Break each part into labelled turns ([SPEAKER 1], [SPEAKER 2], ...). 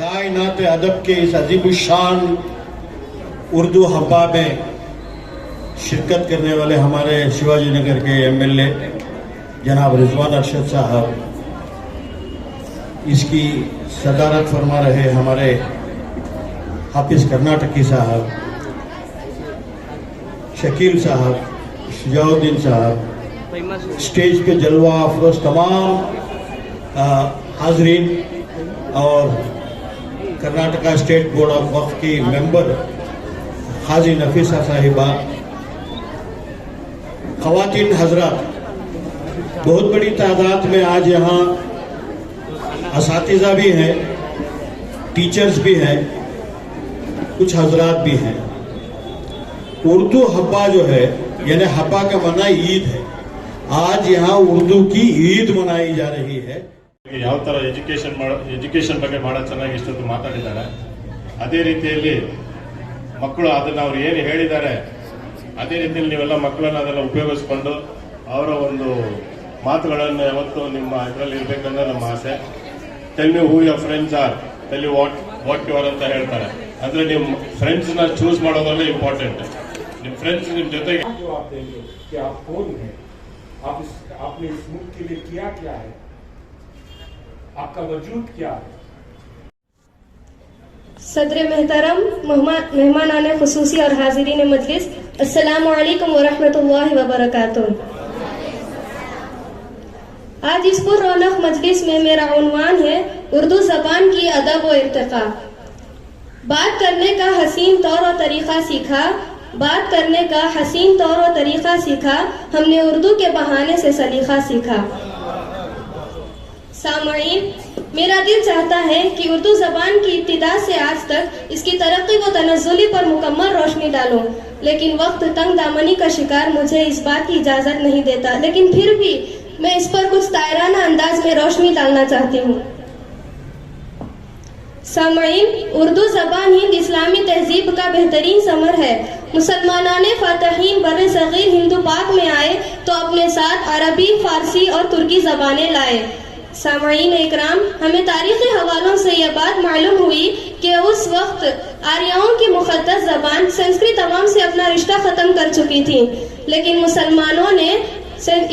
[SPEAKER 1] कायनात अदब के इस अजीबुशान उर्दू हब्बा में शिरकत करने वाले हमारे शिवाजी नगर के एमएलए जनाब रिजवान अरशद साहब, इसकी सदारत फरमा रहे हमारे हाफिज कर्नाटकी साहब, शकील साहब, शुजाउद्दीन साहब, स्टेज पे जलवा अफरोज तमाम हाजरीन और कर्नाटका स्टेट बोर्ड ऑफ वक्फ की मेंबर हाजी नफीसा साहिबा, ख़वातीन हजरात, बहुत बड़ी तादाद में आज यहाँ असातिज़ा भी हैं, टीचर्स भी हैं, कुछ हजरात भी हैं। उर्दू हब्बा जो है, यानी हब्बा का मना ईद है, आज यहाँ उर्दू की ईद मनाई जा रही है।
[SPEAKER 2] ಯಾವ ತರ ಎಜುಕೇಶನ್ ಬಗ್ಗೆ ಬಹಳ ಚೆನ್ನಾಗಿ ಇಷ್ಟೊತ್ತು ಮಾತಾಡಿದ್ದಾರೆ. ಅದೇ ರೀತಿಯಲ್ಲಿ ಮಕ್ಕಳು ಅದನ್ನ ಅವ್ರು ಏನು ಹೇಳಿದ್ದಾರೆ ಅದೇ ರೀತಿಯಲ್ಲಿ ನೀವೆಲ್ಲ ಮಕ್ಕಳನ್ನ ಅದನ್ನ ಉಪಯೋಗಿಸ್ಕೊಂಡು ಅವರ ಒಂದು ಮಾತುಗಳನ್ನು ಯಾವತ್ತು ನಿಮ್ಮ ಇದರಲ್ಲಿ ಇರಬೇಕಂದ್ರೆ ನಮ್ಮ ಆಸೆ. Tell me who your friends are, tell you what you are ಅಂತ ಹೇಳ್ತಾರೆ. ಅಂದ್ರೆ ನಿಮ್ಮ ಫ್ರೆಂಡ್ಸ್ ನ ಚೂಸ್ ಮಾಡೋದ್ರಲ್ಲಿ ಇಂಪಾರ್ಟೆಂಟ್. ನಿಮ್ಮ ಫ್ರೆಂಡ್ಸ್ ನಿಮ್ಮ ಜೊತೆಗೆ
[SPEAKER 3] आपने इस मुल्क के लिए किया क्या है, आपका वजूद क्या है।
[SPEAKER 4] सदर मेहतरम, मेहमानान खुसूसी और हाजिरीन मजलिस, अस्सलामु अलैकुम व रहमतुल्लाहि व बरकातुहू। आज इस पुररौनक मजलिस में मेरा उन्वान है उर्दू जबान की अदब व इर्तिका। बात करने का हसीन तौर और तरीका सीखा, बात करने का हसीन तौर और तरीका सीखा, हमने उर्दू के बहाने से सलीका सीखा। सामईन, मेरा दिल चाहता है कि उर्दू जबान की इब्तिदा से आज तक इसकी तरक्की व तनज़्ज़ुली पर मुकम्मल रोशनी डालूं, लेकिन वक्त तंग दामनी का शिकार मुझे इस बात की इजाजत नहीं देता। लेकिन फिर भी मैं इस पर कुछ तायराना अंदाज में रोशनी डालना चाहती हूँ। सामईन, उर्दू जबान हिंद इस्लामी तहजीब का बेहतरीन समर है। मुसलमानाने फातहीन बर्रे सगीर हिंदू पाक में आए तो अपने साथ अरबी, फारसी और तुर्की जबानें लाए। सामईन इकराम, हमें तारीखी हवालों से यह बात मालूम हुई कि उस वक्त आर्यों की मुक़द्दस जबान संस्कृत अवाम से अपना रिश्ता ख़त्म कर चुकी थी, लेकिन मुसलमानों ने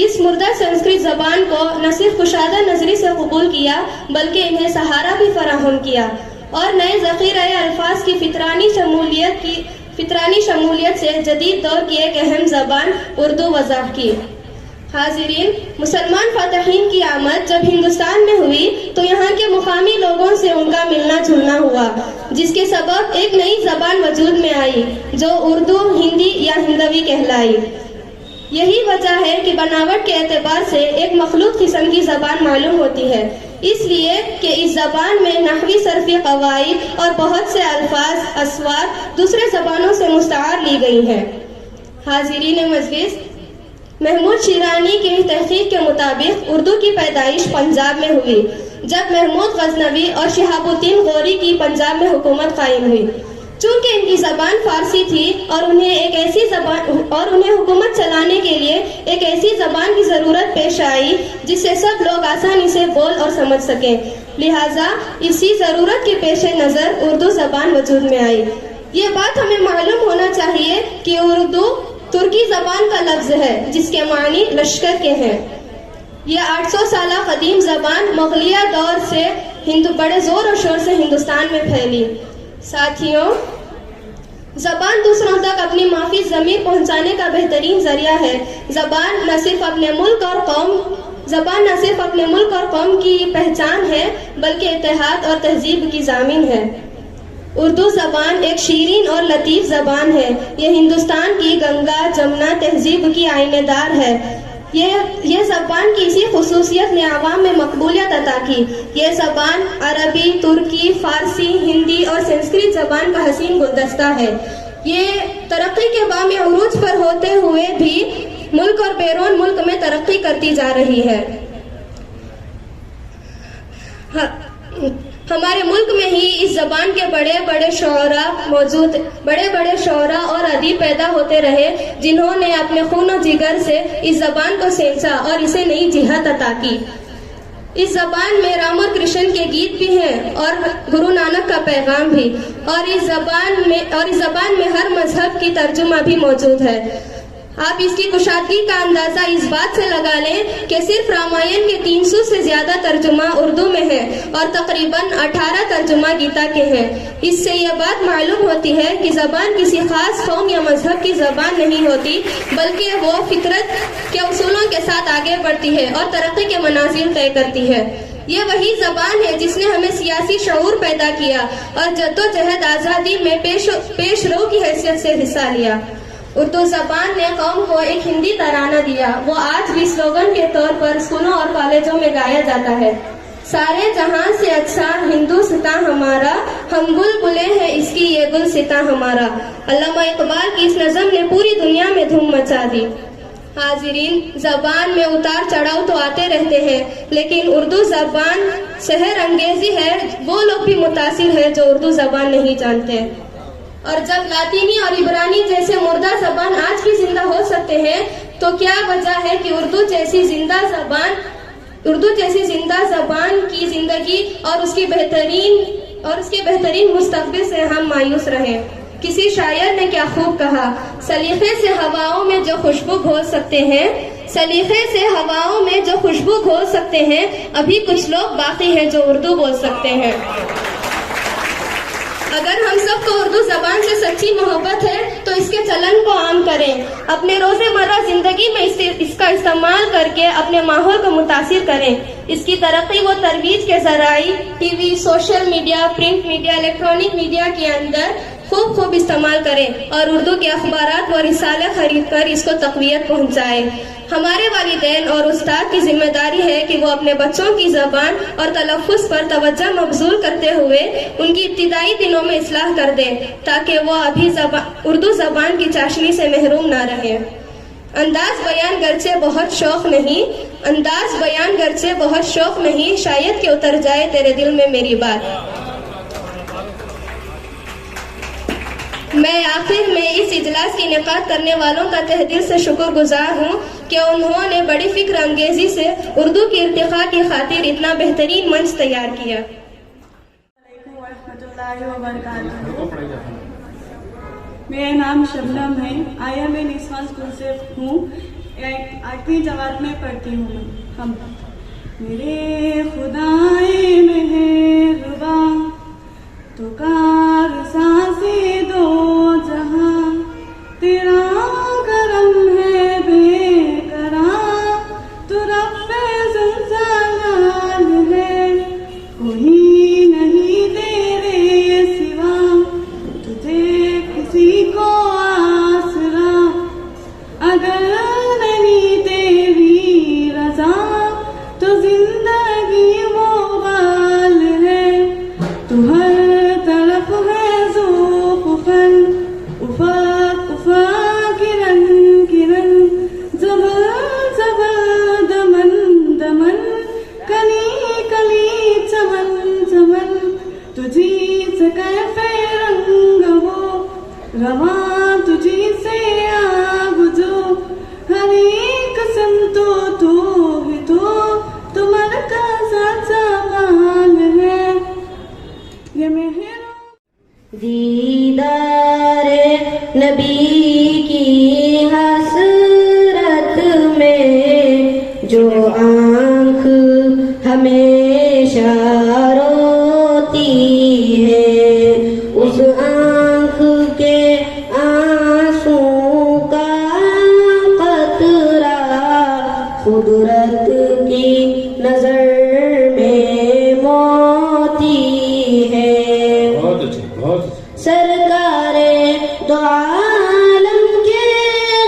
[SPEAKER 4] इस मुर्दा संस्कृत जबान को न सिर्फ कुशादा नजरी से कबूल किया बल्कि इन्हें सहारा भी फराहम किया और नए ज़ख़ीरा अल्फाज की फितरानी शमूलियत से जदीद दौर की एक अहम जबान उर्दू वज़ाह की। हाजिरीन, मुसलमान फातहीन की आमद जब हिंदुस्तान में हुई तो यहाँ के मुकामी लोगों से उनका मिलना जुलना हुआ, जिसके सबब एक नई जबान वजूद में आई जो उर्दू, हिंदी या हिंदवी कहलाई। यही वजह है कि बनावट के एतबार से एक मखलूक किस्म की जबान मालूम होती है, इसलिए कि इस जबान में नहवी सरफी कवाइद और बहुत से अल्फाज अस्वार दूसरे जबानों से मुस्तआर ली गई हैं। हाजिरीन मजलिस, महमूद शिरानी की तहकीक के मुताबिक उर्दू की पैदाइश पंजाब में हुई, जब महमूद गजनवी और शिहाबुद्दीन गौरी की पंजाब में हुकूमत कायम हुई। चूंकि इनकी जबान फारसी थी और उन्हें हुकूमत चलाने के लिए एक ऐसी जबान की जरूरत पेश आई जिससे सब लोग आसानी से बोल और समझ सकें, लिहाजा इसी जरूरत के पेश नजर उर्दू जबान वजूद में आई। ये बात हमें मालूम होना चाहिए कि उर्दू तुर्की जबान का लफ्ज है जिसके मानी लश्कर के हैं। यह 800 साल कदीम जबान मुगलिया दौर से बड़े जोर और शोर से हिंदुस्तान में फैली। साथियों, जबान दूसरों तक अपनी माफी ज़मीर पहुंचाने का बेहतरीन जरिया है। जबान न सिर्फ अपने मुल्क और कौम की पहचान है बल्कि इत्तेहाद और तहजीब की ज़ामिन है। उर्दू जबान एक शीरीन और लतीफ़ जबान है। यह हिंदुस्तान की गंगा जमुना तहजीब की आईनेदार है। यह जबान की इसी खुसूसियत ने आवाम में मकबूलियत अता की। यह जबान अरबी, तुर्की, फारसी, हिंदी और संस्कृत जबान का हसीन गुलदस्ता है। ये तरक्की के बामे उरूज पर होते हुए भी मुल्क और बैरून मुल्क में तरक्की करती जा रही है। हमारे मुल्क में ही इस जबान के बड़े बड़े शोरा और अदीब पैदा होते रहे जिन्होंने अपने खून और जिगर से इस जबान को सेंचा और इसे नई जिहत अता की। इस जबान में राम और कृष्ण के गीत भी हैं और गुरु नानक का पैगाम भी, और इस जबान में हर मजहब की तर्जुमा भी मौजूद है। आप इसकी कुशादगी का अंदाजा इस बात से लगा लें कि सिर्फ रामायण के 300 से ज्यादा तर्जुमा उर्दू में है और तकरीबन 18 तर्जुमा गीता के हैं। इससे यह बात मालूम होती है कि जबान किसी खास कौम या मजहब की जबान नहीं होती, बल्कि वो फितरत के उसूलों के साथ आगे बढ़ती है और तरक्की के मनाजिल तय करती है। ये वही जबान है जिसने हमें सियासी शऊर पैदा किया और जद्दोजहद आज़ादी में पेशरो की हैसियत से हिस्सा लिया। उर्दू जबान ने कौम को एक हिंदी तराना दिया, वो आज भी स्लोगन के तौर पर स्कूलों और कॉलेजों में गाया जाता है। सारे जहां से अच्छा हिंदुस्तां हमारा, हम बुलबुले हैं इसकी ये गुलसितां हमारा। अल्लामा इकबाल की इस नज़म ने पूरी दुनिया में धूम मचा दी। हाजिरीन, जबान में उतार चढ़ाव तो आते रहते हैं, लेकिन उर्दू जबान शहर अंगेजी है, वो लोग भी मुतासिर है जो उर्दू जबान नहीं जानते। और जब लातीनी और इब्रानी जैसे मुर्दा जबान आज भी जिंदा हो सकते हैं, तो क्या वजह है कि उर्दू जैसी जिंदा जबान की जिंदगी और उसके बेहतरीन मुस्तकबिल से हम मायूस रहे। किसी शायर ने क्या खूब कहा, सलीखे से हवाओं में जो खुशबू घोल सकते हैं, अभी कुछ लोग बाकी हैं जो उर्दू बोल सकते हैं। अगर हम सबको उर्दू जबान से सच्ची मोहब्बत है तो इसके चलन को आम करें, अपने रोजमर्रा जिंदगी में इसका इस्तेमाल करके अपने माहौल को मुतासिर करें। इसकी तरक्की व तरवीज के जराई TV, social media, print media, electronic media के अंदर खूब इस्तेमाल करें और उर्दू के अखबारात व रिसाले खरीद कर इसको तक़वियत पहुँचाएं। हमारे वालिदैन और उस्ताद की जिम्मेदारी है कि वो अपने बच्चों की जबान और तलफ़्फ़ुज़ पर तवज्जो मबज़ूल करते हुए उनकी इब्तिदाई दिनों में इस्लाह कर दें, ताकि वो अभी उर्दू जबान की चाशनी से महरूम ना रहे। अंदाज बयान गर्चे बहुत शौक नहीं, शायद कि उतर जाए तेरे दिल में मेरी बात। मैं आखिर में इस इजलास की इनेकाद करने वालों का तहे दिल से शुक्रगुजार हूँ कि उन्होंने बड़ी फिक्र अंगेजी से उर्दू की इर्तिका की खातिर इतना बेहतरीन मंच तैयार किया।
[SPEAKER 5] मेरा नाम शबनम है, IMA निस्वान स्कूल से हूँ, 8वीं जमात में पढ़ती हूँ। हम मेरे खुदाए मेहरबा तो कार सांसे दो जहां, तेरा करम है बेकरार, तू रब्बे ज़ुल्ज़लाल है, कोई नहीं तेरे सिवा, तुझे किसी को आसरा, अगर नहीं तेरी रज़ा तो जिंदगी मोबाल है, तू हर तरफ है ज़ोफ़न, उफ़ाक़ उफ़ाक़ किरण किरण, ज़बर ज़बर दमन दमन, कली कली चमन चमन, तुझी से कैफ़े रंग हो रवा, तुझी से आग जो हर एक संतो तो ही तो मरकज़ ज़बान है। ये मेहर
[SPEAKER 6] दीदारे नबी की हसरत में जो आँख हमेशा रोती है, उस आँख के आंसू का कतरा कुदरत की नजर में मोती है। सरकारे दो आलम के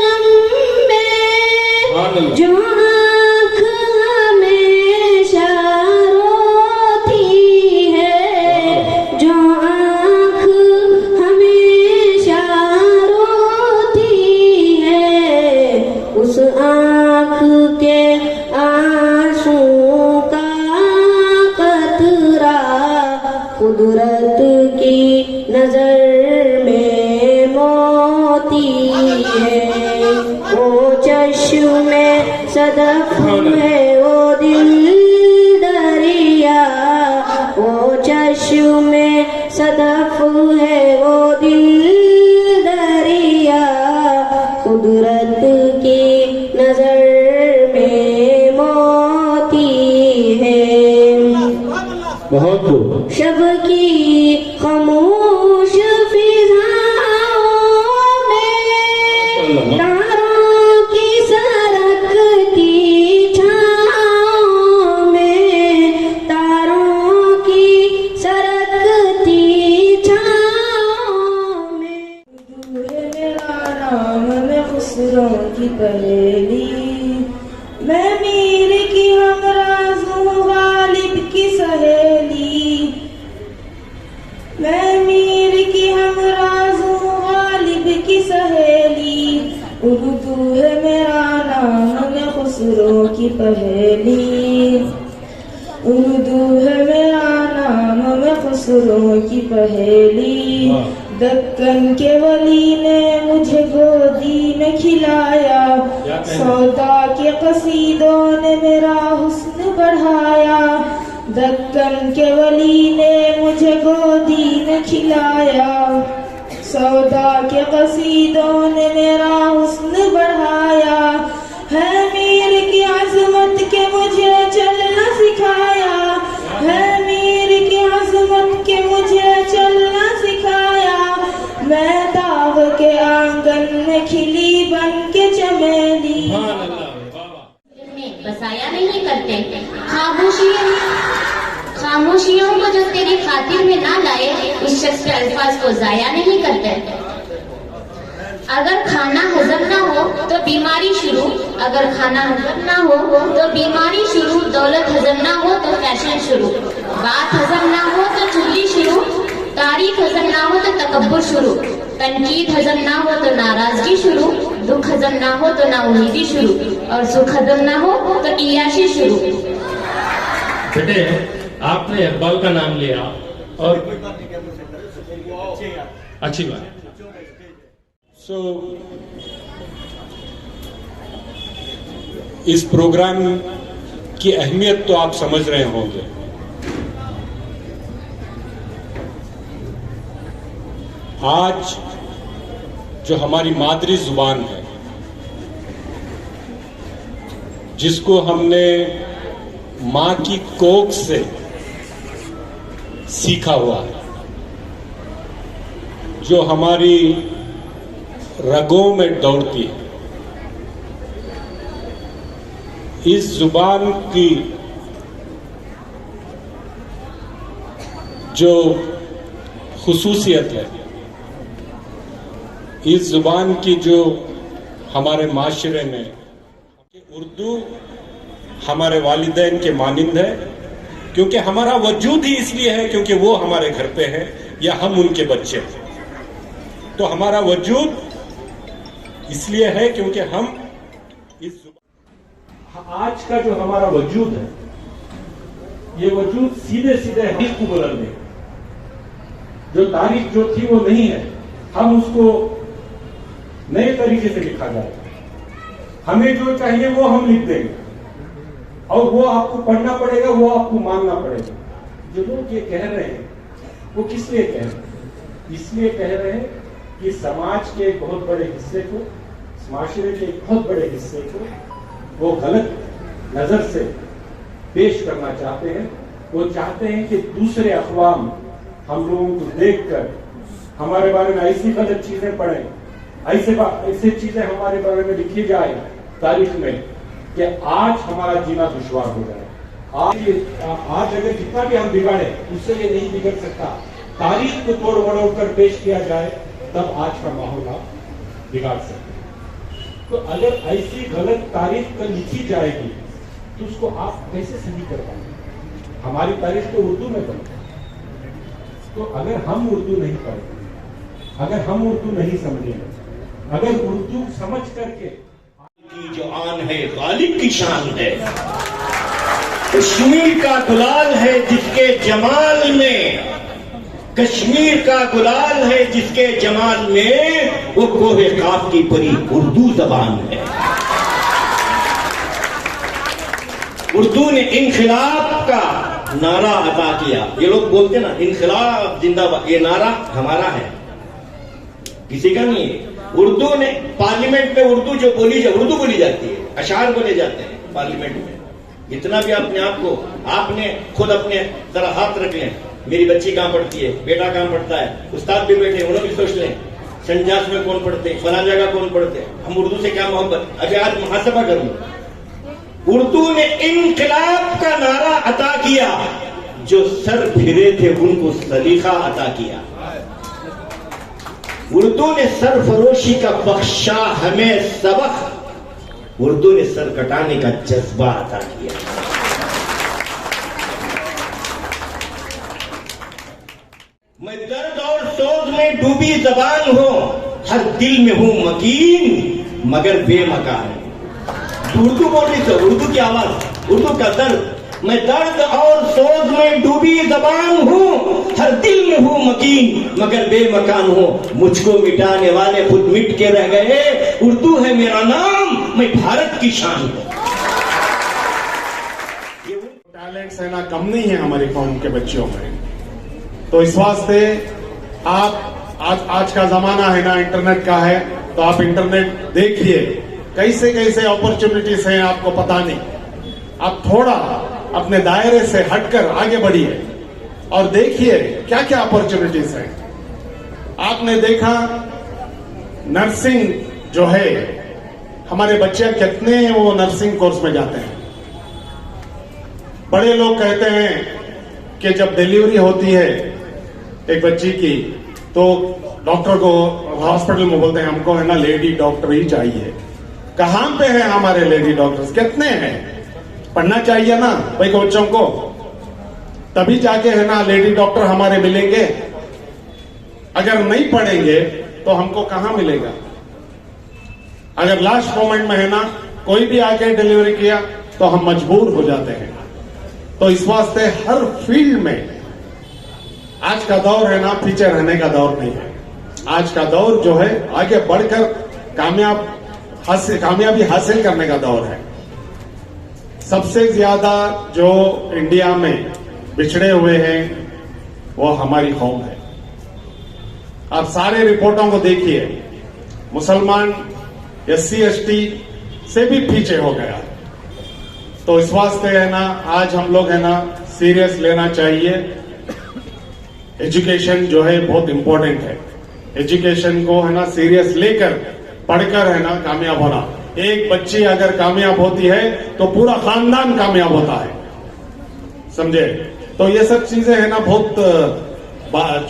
[SPEAKER 6] गम में जो आँख हमेशा रोती है, जो आँख हमेशा रोती है, उस आँख के आंसू का कतरा कुदरत की नजर में मोती है। वो चश्मे सदफ है, वो दिल
[SPEAKER 1] बहुत खूब।
[SPEAKER 6] शब की खामोश फिजाओं में तारों की सरकती छाओं में, तारों की सरकती छाओं में। तू है मेरा नाम मैं खुसरों की पहेली, मैं मीर की हमराज हूँ गालिब की सहेली, मैं मीर की हमराज हूँ गालिब की सहेली। उर्दू है मेरा नाम मैं खुसरो की पहेली, उर्दू है मेरा नाम मैं खुसरो की पहेली। दक्कन के वली ने मुझे गोदी में खिलाया, सौदा के कसीदों ने मेरा हुस्न बढ़ाया। दक्कन के वली ने मुझे गोदी में खिलाया, सौदा के कसीदों ने मेरा हुस्न बढ़ाया। है मीर की अजमत के मुझे चलना सिखाया, है मीर की अजमत के मुझे चलना सिखाया। मैं दाग के आंगन में खिली बन के चमेली।
[SPEAKER 7] बसाया नहीं करते, खामोशियों को जो तेरी खातिर में ना लाए, उस शख्स के अल्फाज को जाया नहीं करते। अगर खाना हजम ना हो तो बीमारी शुरू, अगर खाना हजम ना हो तो बीमारी शुरू। दौलत हजम ना हो तो फैशन शुरू, बात हजम ना हो तो चुगली शुरू। तारीफ हजम ना हो तो तकब्बुर शुरू, तनकीद हजम ना हो तो नाराजगी शुरू। दुख हजम ना हो तो नाउमीदी शुरू, और सुख हजम ना हो तो इयाशी शुरू।
[SPEAKER 8] बेटे, आपने इकबाल का नाम लिया और अच्छी बात।
[SPEAKER 3] सो इस प्रोग्राम की अहमियत तो आप समझ रहे होंगे। आज जो हमारी मादरी जुबान है, जिसको हमने मां की कोख से सीखा हुआ है, जो हमारी रगों में दौड़ती है, इस जुबान की जो खुसूसियत है, इस जुबान की जो हमारे माशरे में, उर्दू हमारे वालिदैन के मानिंद है, क्योंकि हमारा वजूद ही इसलिए है क्योंकि वो हमारे घर पे है या हम उनके बच्चे हैं। तो हमारा वजूद इसलिए है क्योंकि हम इस आज का जो हमारा वजूद है, ये वजूद सीधे सीधे हदीस को बुलंद है। जो तारीख जो थी वो नहीं है, हम उसको नए तरीके से लिखा जाए। हमें जो चाहिए वो हम लिख देंगे और वो आपको पढ़ना पड़ेगा, वो आपको मानना पड़ेगा। जो लोग ये कह रहे हैं वो किस लिए कह रहे हैं? इसलिए कह रहे हैं कि समाज के एक बहुत बड़े हिस्से को, माशरे के एक बहुत बड़े हिस्से को वो गलत नजर से पेश करना चाहते हैं। वो चाहते हैं कि दूसरे अक़वाम हम लोगों को देखकर हमारे बारे में ऐसी गलत चीजें पढ़ें, ऐसे चीजें हमारे बारे में लिखी जाए तारीख में कि आज हमारा जीना दुश्वार हो जाए। आज अगर जितना भी हम बिगाड़े उससे ये नहीं बिगड़ सकता। तारीख को तोड़ मरोड़ कर पेश किया जाए तब आज का माहौल आप बिगाड़ सकते। तो अगर ऐसी गलत तारीख कर लिखी जाएगी तो उसको आप कैसे सही कर पाएंगे? हमारी तारीख तो उर्दू में बनती है। तो अगर हम उर्दू नहीं पढ़ेंगे, अगर हम उर्दू नहीं समझेंगे, अगर उर्दू समझ करके
[SPEAKER 1] की जो आन है गालिब की शान है, कश्मीर का गुलाल है जिसके जमाल में, कश्मीर का गुलाल है जिसके जमाल में, वो कोहे काफ की परी उर्दू जबान है। उर्दू ने इनखिलाब का नारा अदा किया। ये लोग बोलते ना इनखिलाब जिंदाबाद, ये नारा हमारा है, किसी का नहीं है। उर्दू ने पार्लियामेंट में उर्दू जो उर्दू बोली जाती है, अशार बोले जाते हैं पार्लियामेंट में,
[SPEAKER 9] इतना भी अपने आप को आपने खुद अपने जरा हाथ रख लें, मेरी बच्ची कहाँ पढ़ती है, बेटा कहाँ पढ़ता है, उस्ताद भी बैठे उन्होंने भी सोच लें संजास में कौन पढ़ते, फला जगह कौन पढ़ते, हम उर्दू से क्या मोहब्बत। अभी आज मुहासबा करूं, उर्दू ने इनकलाब का नारा अता किया, जो सर फिरे थे उनको सलीका अता किया। उर्दू ने सरफरोशी का बख्शा हमें सबक, उर्दू ने सर कटाने का जज्बा अता किया। मैं दर्द और सोच में डूबी जबान हूं, हर दिल में हूं मकीन मगर बेमकान। उर्दू बोल रही थी, उर्दू की आवाज, उर्दू का दर्द। मैं दर्द और सोच में डूबी जबान हूं, हर दिल में हूं मकीन मगर बेमकान हूं। मुझको मिटाने वाले खुद मिट के रह गए, उर्दू है मेरा नाम, मैं भारत की शान हूं।
[SPEAKER 10] टैलेंट्स है ना कम नहीं है हमारी कौम के बच्चों में, तो इस वास्ते आप आज का जमाना है ना इंटरनेट का है, तो आप इंटरनेट देखिए, कैसे कैसे अपॉर्चुनिटीज हैं आपको पता नहीं। आप थोड़ा अपने दायरे से हटकर आगे बढ़िए और देखिए क्या क्या अपॉर्चुनिटीज हैं। आपने देखा नर्सिंग जो है, हमारे बच्चे कितने वो नर्सिंग कोर्स में जाते हैं। बड़े लोग कहते हैं कि जब डिलीवरी होती है एक बच्ची की, तो डॉक्टर को हॉस्पिटल में बोलते हैं हमको है ना लेडी डॉक्टर ही चाहिए। कहां पे है हमारे लेडी डॉक्टर्स, कितने हैं? पढ़ना चाहिए ना भाई बच्चों को, तभी जाके है ना लेडी डॉक्टर हमारे मिलेंगे। अगर नहीं पढ़ेंगे तो हमको कहां मिलेगा। अगर लास्ट मोमेंट में है ना कोई भी आके डिलीवरी किया तो हम मजबूर हो जाते हैं। तो इस वास्ते हर फील्ड में आज का दौर है ना पीछे रहने का दौर नहीं है। आज का दौर जो है आगे बढ़कर कामयाबी हासिल करने का दौर है। सबसे ज्यादा जो इंडिया में बिछड़े हुए हैं वो हमारी कौम है। आप सारे रिपोर्टों को देखिए, मुसलमान SC ST से भी पीछे हो गया। तो इस वास्ते है ना आज हम लोग है ना सीरियस लेना चाहिए। एजुकेशन जो है बहुत इंपॉर्टेंट है। एजुकेशन को है ना सीरियस लेकर पढ़कर है ना कामयाब होना। एक बच्ची अगर कामयाब होती है तो पूरा खानदान कामयाब होता है, समझे। तो ये सब चीजें है ना बहुत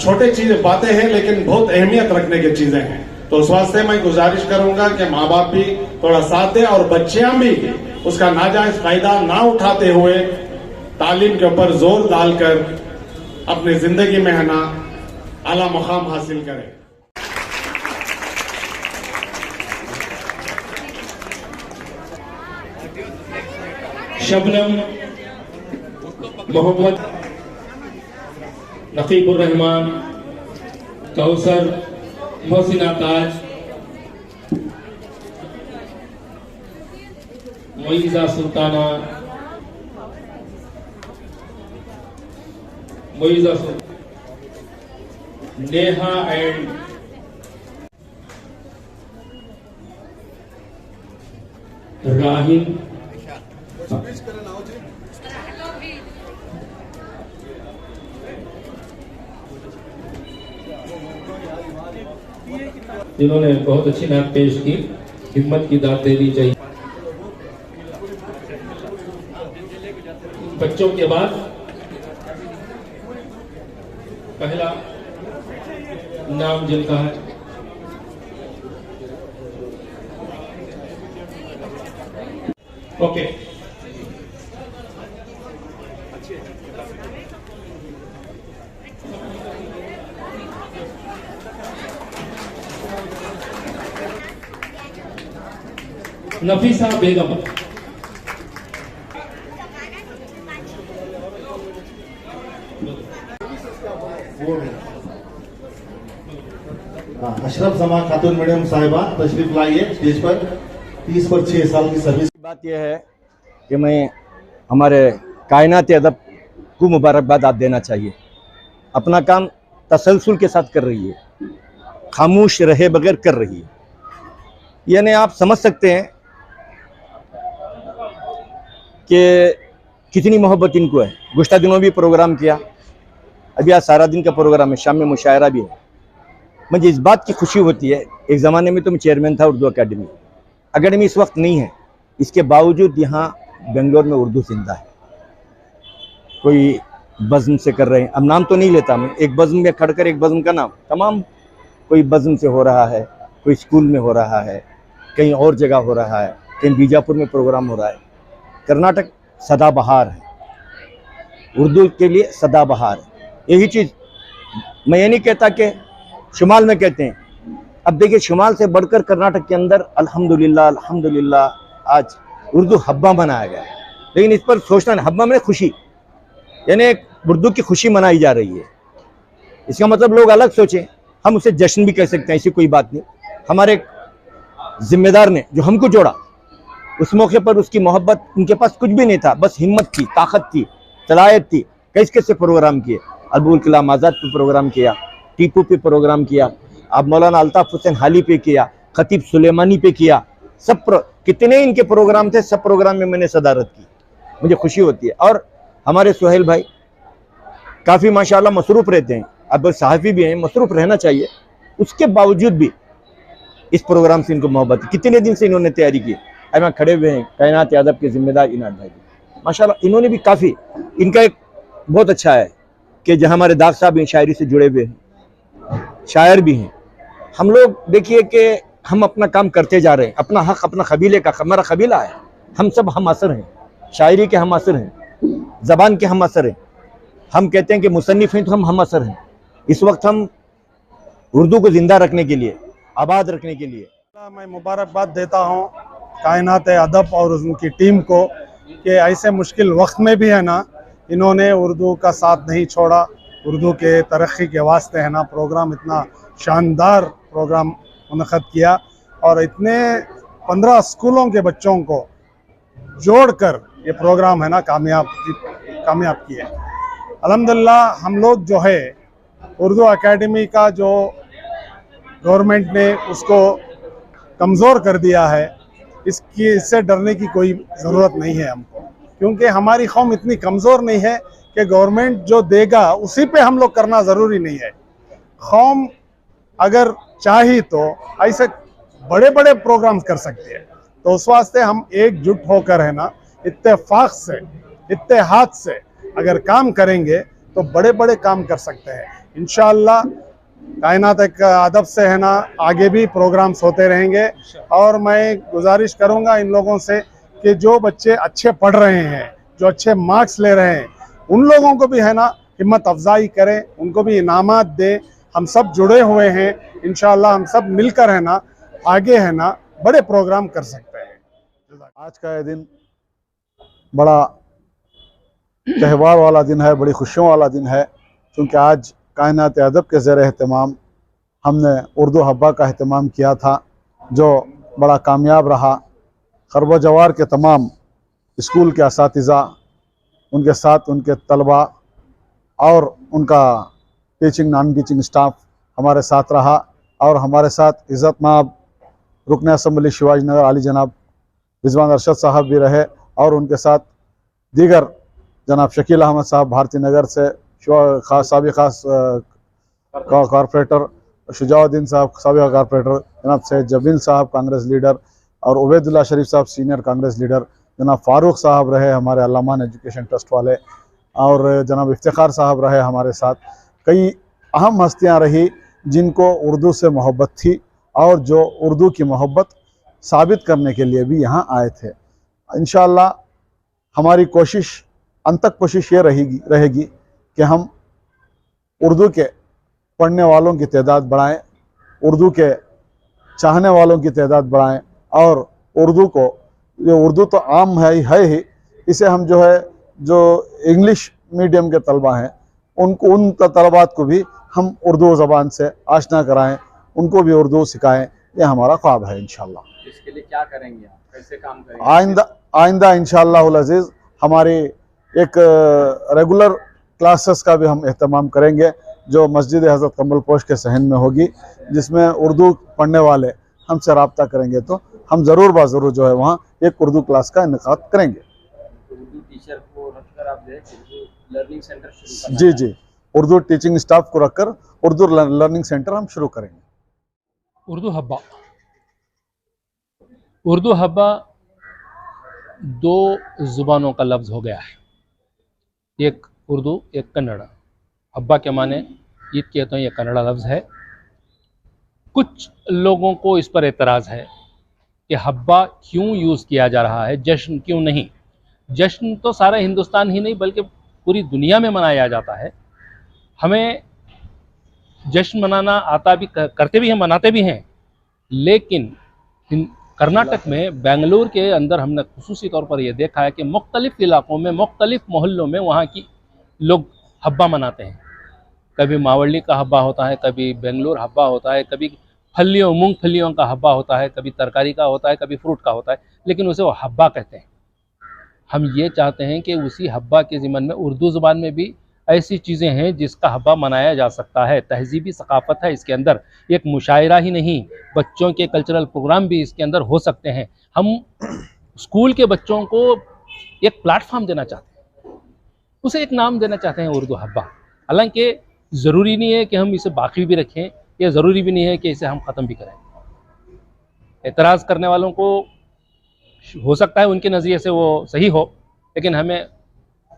[SPEAKER 10] छोटे चीजें बातें हैं, लेकिन बहुत अहमियत रखने की चीजें हैं। तो उस वास्ते मैं गुजारिश करूंगा कि माँ बाप भी थोड़ा साथ दे और बच्चियां भी उसका नाजायज फायदा ना उठाते हुए तालीम के ऊपर जोर डालकर अपनी जिंदगी में है ना आला मुकाम हासिल करें।
[SPEAKER 8] शबनम, मोहम्मद, नकीबुर रहमान, कौसर, मोहसिना ताज, मोइजा सुल्ताना, नेहा एंड राहिल, जिन्होंने बहुत अच्छी नात पेश की। हिम्मत की दात देनी चाहिए। बच्चों के बाद पहला नाम जिनका है ओके, नफीसा बेगम।
[SPEAKER 11] अशरफ जमा खातून मैडम साहिबा तशरीफ लाइए स्टेज पर। 30 पर 6 साल की सर्विस।
[SPEAKER 12] बात यह है कि मैं हमारे कायनात अदब को मुबारकबाद आप देना चाहिए। अपना काम तसलसल के साथ कर रही है, खामोश रहे बगैर कर रही है। यानी आप समझ सकते हैं कि कितनी मोहब्बत इनको है। गुज़श्ता दिनों भी प्रोग्राम किया, अभी आज सारा दिन का प्रोग्राम है, शाम में मुशायरा भी है। मुझे इस बात की खुशी होती है, एक ज़माने में तो मैं चेयरमैन था उर्दू अकेडमी इस वक्त नहीं है, इसके बावजूद यहाँ बेंगलोर में उर्दू जिंदा है। कोई बज़्म से कर रहे हैं, अब नाम तो नहीं लेता मैं, एक बज़्म में खड़कर एक बज़्म का नाम तमाम, कोई बज़्म से हो रहा है, कोई स्कूल में हो रहा है, कहीं और जगह हो रहा है, कहीं बीजापुर में प्रोग्राम हो रहा है। कर्नाटक सदाबहार है, उर्दू के लिए सदाबहार है। यही चीज़ मैं ये नहीं कहता कि शुमाल में कहते हैं, अब देखिए शुमाल से बढ़कर कर्नाटक के अंदर अल्हम्दुलिल्लाह आज उर्दू हब्बा मनाया गया है। लेकिन इस पर सोचना नहीं, हब्बा में खुशी, यानी उर्दू की खुशी मनाई जा रही है। इसका मतलब लोग अलग सोचें, हम उसे जश्न भी कह सकते हैं, ऐसी कोई बात नहीं। हमारे जिम्मेदार ने जो हमको जोड़ा, उस मौके पर उसकी मोहब्बत, उनके पास कुछ भी नहीं था, बस हिम्मत थी, ताकत थी, सलाहियत थी। कैसे कैसे प्रोग्राम किए, अबुल कलाम आज़ाद पे प्रोग्राम किया, टीपू पे प्रोग्राम किया, अब मौलाना अल्ताफ हुसैन हाली पे किया, खतीब सुलेमानी पे किया, कितने इनके प्रोग्राम थे, सब प्रोग्राम में मैंने सदारत की, मुझे खुशी होती है। और हमारे सुहेल भाई काफ़ी माशाल्लाह मसरूफ़ रहते हैं, अब सहाफ़ी भी हैं, मसरूफ़ रहना चाहिए, उसके बावजूद भी इस प्रोग्राम से इनको मोहब्बत है। कितने दिन से इन्होंने तैयारी की, अब यहाँ खड़े हुए हैं कायनात अदब के जिम्मेदार इनाद भाई, माशाल्लाह इन्होंने भी काफ़ी, इनका एक बहुत अच्छा है कि जहाँ हमारे दाग साहब इन शायरी से जुड़े हुए हैं, शायर भी हैं। हम लोग देखिए कि हम अपना काम करते जा रहे हैं, अपना हक अपना कबीले का, हमारा कबीला है, हम सब हम असर हैं, शायरी के हम असर हैं, ज़बान के हम असर हैं। हम कहते हैं कि मुसन्निफ़ हैं तो हम असर हैं। इस वक्त हम उर्दू को ज़िंदा रखने के लिए, आबाद रखने के लिए
[SPEAKER 10] मैं मुबारकबाद देता हूँ कायनात अदब और उनकी टीम को कि ऐसे मुश्किल वक्त में भी है ना, इन्होंने उर्दू का साथ नहीं छोड़ा। उर्दू के तरक्की के वास्ते है ना प्रोग्राम, इतना शानदार प्रोग्राम मुनक़द किया और इतने 15 स्कूलों के बच्चों को जोड़कर ये प्रोग्राम है ना कामयाब किए। अल्हम्दुलिल्लाह हम लोग जो है उर्दू एकेडमी का जो गवर्नमेंट ने उसको कमज़ोर कर दिया है, इससे डरने की कोई ज़रूरत नहीं है हमको, क्योंकि हमारी कौम इतनी कमज़ोर नहीं है कि गवर्नमेंट जो देगा उसी पे हम लोग करना ज़रूरी नहीं है। कौम अगर चाही तो ऐसे बड़े बड़े प्रोग्राम कर सकते हैं, तो उस वास्ते हम एकजुट होकर है ना इत्तेफाक से, इत्तेहाद से अगर काम करेंगे तो बड़े बड़े काम कर सकते हैं इंशाअल्लाह। कायनात अदब से है ना आगे भी प्रोग्राम्स होते रहेंगे। और मैं गुजारिश करूंगा इन लोगों से कि जो बच्चे अच्छे पढ़ रहे हैं, जो अच्छे मार्क्स ले रहे हैं, उन लोगों को भी है ना हिम्मत अफजाई करें, उनको भी इनामात दें। हम सब जुड़े हुए हैं, इंशाअल्लाह हम सब मिलकर है ना आगे है ना बड़े प्रोग्राम कर सकते हैं।
[SPEAKER 11] आज का ये दिन बड़ा त्यौहार वाला दिन है, बड़ी खुशियों वाला दिन है, क्योंकि आज कायनात अदब के ज़ेर एहतमाम हमने उर्दू हब्बा का अहतमाम किया था, जो बड़ा कामयाब रहा। खरब जवार के तमाम स्कूल के असातिज़ा, उनके साथ उनके तलबा और उनका टीचिंग नॉन टीचिंग स्टाफ हमारे साथ रहा, और हमारे साथ इज़्ज़त माब रुकन असम्बली शिवाजी नगर आली जनाब रिजवान अरशद साहब भी रहे, और उनके साथ दीगर जनाब शकील अहमद साहब भारती नगर से, साबिक़ कॉरपोरेटर शुजाउद्दीन साहब साबिक़ कॉरपोरेटर, जनाब सैयद जबीन साहब कांग्रेस लीडर, और उबैदुल्लाह शरीफ साहब सीनियर कांग्रेस लीडर, जनाब फारूक साहब रहे हमारे अल्लामान एजुकेशन ट्रस्ट वाले, और जनाब इफ्तिखार साहब रहे हमारे साथ। कई अहम हस्तियाँ रही जिनको उर्दू से मोहब्बत थी और जो उर्दू की मोहब्बत साबित करने के लिए भी यहाँ आए थे। इंशाअल्लाह हमारी कोशिश, अंतक कोशिश ये रहेगी कि हम उर्दू के पढ़ने वालों की तादाद बढ़ाएं, उर्दू के चाहने वालों की तादाद बढ़ाएं, और उर्दू को, जो उर्दू तो आम है ही, इसे हम जो है जो इंग्लिश मीडियम के तलबा हैं उनको, उन तलबात को भी हम उर्दू ज़बान से आशना कराएं, उनको भी उर्दू सिखाएं। ये हमारा ख्वाब है इंशाअल्लाह।
[SPEAKER 13] इसके लिए क्या करेंगे आप, कैसे काम करेंगे?
[SPEAKER 11] आइंदा इंशाअल्लाह उल अज़ीज़ हमारी एक रेगुलर क्लासेस का भी हम एहतमाम करेंगे, जो मस्जिद हज़रत कमल पोश के सहन में होगी, जिसमें उर्दू पढ़ने वाले हमसे रब्ता करेंगे तो हम ज़रूर जो है वहाँ एक उर्दू क्लास का इनेकाद करेंगे।
[SPEAKER 13] उर्दू टीचर को रखकर आप जो है उर्दू लर्निंग सेंटर शुरू करना
[SPEAKER 11] जी जी, उर्दू टीचिंग स्टाफ को रखकर उर्दू लर्निंग सेंटर हम शुरू करेंगे।
[SPEAKER 8] उर्दू हब्बा, उर्दू हब्बा 2 ज़ुबानों का लफ्ज़ हो गया है, एक उर्दू एक कन्नड़। हब्बा के माने ईद कहते हैं, ये कन्नड़ा लफ्ज़ है। कुछ लोगों को इस पर एतराज़ है कि हब्बा क्यों यूज़ किया जा रहा है, जश्न क्यों नहीं। जश्न तो सारा हिंदुस्तान ही नहीं बल्कि पूरी दुनिया में मनाया जाता है। हमें जश्न मनाना आता भी, करते भी हैं, मनाते भी हैं, लेकिन कर्नाटक में बेंगलुरु के अंदर हमने खुसूसी तौर पर यह देखा है कि मुख्तलिफ इलाकों में, मुख्तलिफ मोहल्लों में वहाँ की लोग हब्बा मनाते हैं। कभी मावली का हब्बा होता है, कभी बेंगलुरु हब्बा होता है, कभी फलियों मूंगफलियों का हब्बा होता है, कभी तरकारी का होता है, कभी फ्रूट का होता है, लेकिन उसे वो हब्बा कहते हैं। हम ये चाहते हैं कि उसी हब्बा के ज़िमन में उर्दू ज़ुबान में भी ऐसी चीज़ें हैं जिसका हब्बा मनाया जा सकता है। तहज़ीबी सकाफ़त है इसके अंदर, एक मुशायरा ही नहीं, बच्चों के कल्चरल प्रोग्राम भी इसके अंदर हो सकते हैं। हम स्कूल के बच्चों को एक प्लेटफॉर्म देना चाहते हैं, उसे एक नाम देना चाहते हैं उर्दू हब्बा। हालांकि ज़रूरी नहीं है कि हम इसे बाकी भी रखें, या ज़रूरी भी नहीं है कि इसे हम ख़त्म भी करें। एतराज़ करने वालों को हो सकता है उनके नज़रिए से वो सही हो, लेकिन हमें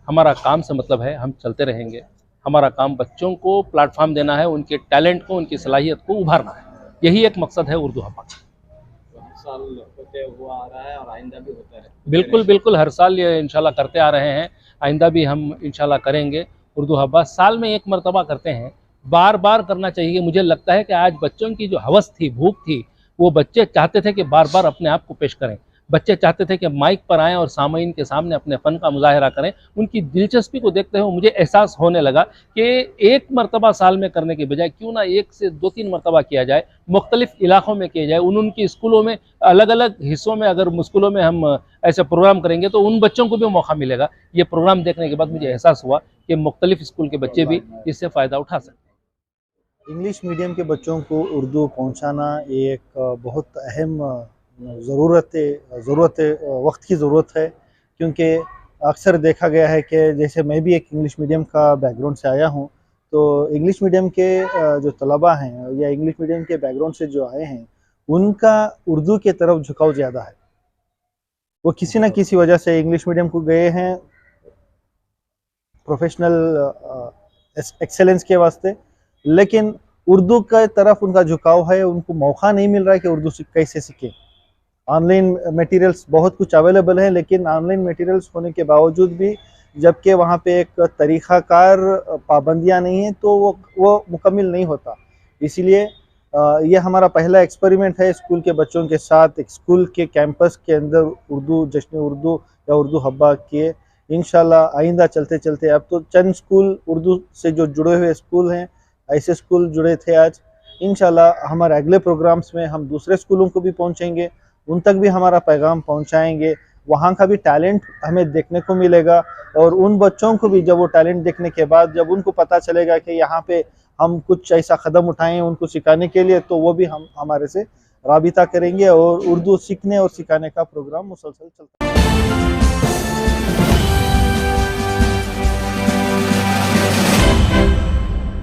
[SPEAKER 8] हमारा काम से मतलब है, हम चलते रहेंगे। हमारा काम बच्चों को प्लेटफॉर्म देना है, उनके टैलेंट को, उनकी सलाहियत को उभारना है। यही एक मकसद है उर्दू हब्बा।
[SPEAKER 13] हर साल होते हुआ आ रहा है और आइंदा भी होता है।
[SPEAKER 8] बिल्कुल बिल्कुल, हर साल ये इंशाल्लाह करते आ रहे हैं, आइंदा भी हम इंशाल्लाह करेंगे। उर्दू हब्बा साल में एक मरतबा करते हैं, बार बार करना चाहिए। मुझे लगता है कि आज बच्चों की जो हवस थी, भूख थी, वो बच्चे चाहते थे कि बार बार अपने आप को पेश करें। बच्चे चाहते थे कि माइक पर आएँ और सामईन के सामने अपने फ़न का मुज़ाहरा करें। उनकी दिलचस्पी को देखते हुए मुझे एहसास होने लगा कि एक मरतबा साल में करने के बजाय क्यों ना 1 से 2-3 मरतबा किया जाए, मुख्तलिफ इलाक़ों में किया जाए। उनकी स्कूलों में, अलग अलग हिस्सों में अगर स्कूलों में हम ऐसे प्रोग्राम करेंगे तो उन बच्चों को भी मौका मिलेगा। ये प्रोग्राम देखने के बाद मुझे एहसास हुआ कि मुख्तलिफ स्कूल के बच्चे भी इससे फ़ायदा उठा सकते हैं।
[SPEAKER 11] इंग्लिश मीडियम के बच्चों को उर्दू पहुंचाना एक बहुत अहम ज़रूरत वक्त की ज़रूरत है, क्योंकि अक्सर देखा गया है कि जैसे मैं भी एक इंग्लिश मीडियम का बैकग्राउंड से आया हूं, तो इंग्लिश मीडियम के जो तलबा हैं या इंग्लिश मीडियम के बैकग्राउंड से जो आए हैं, उनका उर्दू के तरफ झुकाव ज़्यादा है। वो किसी न किसी वजह से इंग्लिश मीडियम को गए हैं प्रोफेशनल एक्सेलेंस के वास्ते, लेकिन उर्दू की तरफ उनका झुकाव है। उनको मौका नहीं मिल रहा है कि उर्दू कैसे सीखें। ऑनलाइन मटेरियल्स बहुत कुछ अवेलेबल है, लेकिन ऑनलाइन मटेरियल्स होने के बावजूद भी जबकि वहाँ पे एक तरीक़ाकार पाबंदियाँ नहीं हैं, तो वो मुकम्मल नहीं होता। इसीलिए ये हमारा पहला एक्सपेरिमेंट है स्कूल के बच्चों के साथ, एक स्कूल के कैंपस के अंदर उर्दू जश्न उर्दू या उर्दू हब्बा किए। इंशाल्लाह आइंदा चलते चलते, अब तो चंद स्कूल उर्दू से जो जुड़े हुए स्कूल हैं, ऐसे स्कूल जुड़े थे आज। इंशाल्लाह हमारे अगले प्रोग्राम्स में हम दूसरे स्कूलों को भी पहुंचेंगे, उन तक भी हमारा पैगाम पहुंचाएंगे। वहाँ का भी टैलेंट हमें देखने को मिलेगा, और उन बच्चों को भी जब वो टैलेंट देखने के बाद जब उनको पता चलेगा कि यहाँ पे हम कुछ ऐसा कदम उठाएं उनको सिखाने के लिए, तो वो भी हम हमारे से राबिता करेंगे और उर्दू सीखने और सिखाने का प्रोग्राम मुसलसल चलता है।